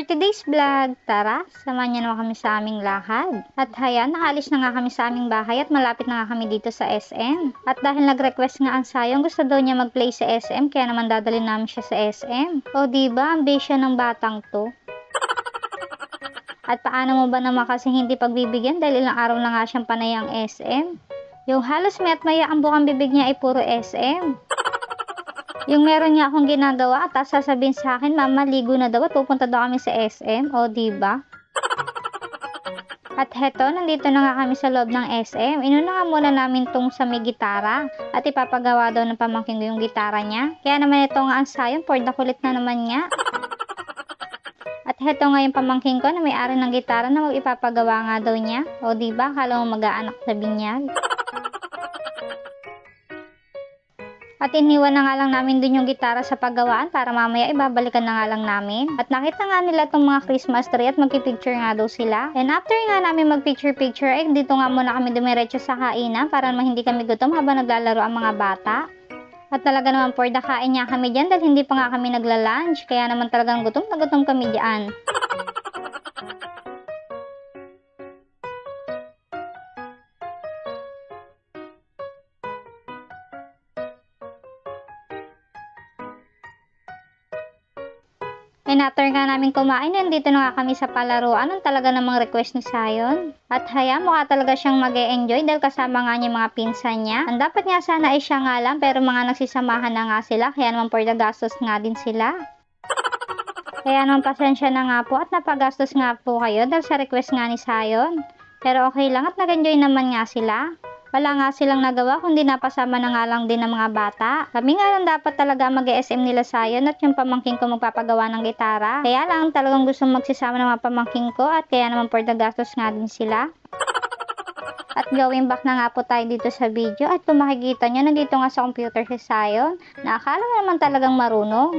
For today's vlog, tara, samahan niyo naman kami sa aming lakad. At hayan, nakaalis na nga kami sa aming bahay at malapit na nga kami dito sa SM. At dahil nag-request nga ang Sayong, gusto daw niya mag-play sa SM, kaya naman dadalhin namin siya sa SM. O diba, ang bisya ng batang to. At paano mo ba naman kasi hindi pagbibigyan dahil ilang araw na nga siyang panay ang SM? Yung halos mayat maya ang bukang bibig niya ay puro SM. Yung meron niya akong ginagawa at sasabihin sa akin, Mama, ligo na daw at pupunta daw kami sa SM. O, diba? At heto, nandito na nga kami sa loob ng SM. Inuna nga muna namin tong sa may gitara. At ipapagawa daw ng pamangkin ko yung gitara niya. Kaya naman ito nga ang Sayong, for the kulit na naman niya. At heto nga yung pamangkin ko na may-ari ng gitara na ipapagawa nga daw niya. O, diba? Kala mo mag-aanak sa binyag. At iniwan na nga lang namin dun yung gitara sa paggawaan para mamaya ibabalikan na nga lang namin. At nakita nga nila itong mga Christmas tree at magpipicture nga daw sila. And after nga namin magpicture-picture, eh dito nga muna kami dumiretso sa kainan para naman hindi kami gutom habang naglalaro ang mga bata. At talaga naman for the kain niya kami dyan dahil hindi pa nga kami nagla-lunch. Kaya naman talagang gutom na gutom kami dyan. And after nga namin kumain, nandito na nga kami sa palaruan. Ang talaga namang request ni Sayon. At haya, mukha talaga siyang mag-e-enjoy dahil kasama nga niya mga pinsan niya. Ang dapat nga sana ay siya nga lang, pero mga nagsisamahan na nga sila. Kaya naman for the gastos nga din sila. Kaya naman pasensya na nga po at napagastos nga po kayo dahil sa request nga ni Sayon. Pero okay lang at nag-enjoy naman nga sila. Wala nga silang nagawa kundi napasama na nga lang din ng mga bata. Kami nga lang dapat talaga mag-SM nila Sayon at yung pamangking ko magpapagawa ng gitara. Kaya lang talagang gusto magsisama ng mga pamangking ko at kaya naman for the gastos nga din sila. At going back na nga po tayo dito sa video at kung makikita nyo nandito nga sa computer si Sayon na akala mo naman talagang marunong.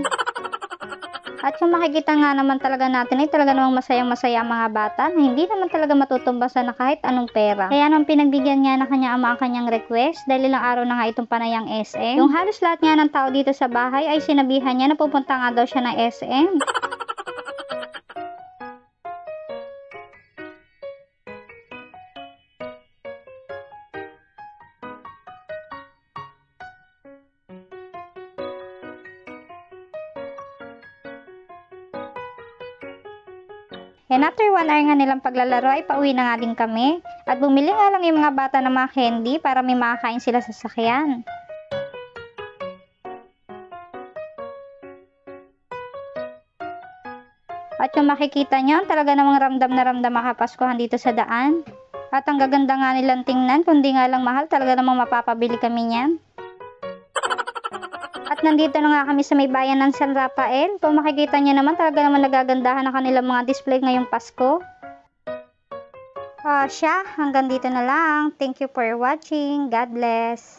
At yung makikita nga naman talaga natin ay talaga namang masayang-masaya ang mga bata na hindi naman talaga matutumbasan na kahit anong pera. Kaya nang pinagbigyan niya na kanya ama ang kanyang request dahil ilang araw na nga itong panayang SM. Yung halos lahat nga ng tao dito sa bahay ay sinabihan niya na pupunta nga daw siya ng SM. And after 1 hour nga nilang paglalaro ay pauwi na nga din kami. At bumili nga lang yung mga bata ng mga candy para may makakain sila sa sakyan. At yung makikita nyo, talaga namang ramdam na ramdam makapaskuhan dito sa daan. At ang gaganda nga nilang tingnan, kundi nga lang mahal, talaga namang mapapabili kami niyan. At nandito na nga kami sa may bayan ng San Rafael. Kung makikita nyo naman, talaga naman nagagandahan ang kanilang mga display ngayong Pasko. Siya, hanggang dito na lang. Thank you for watching. God bless.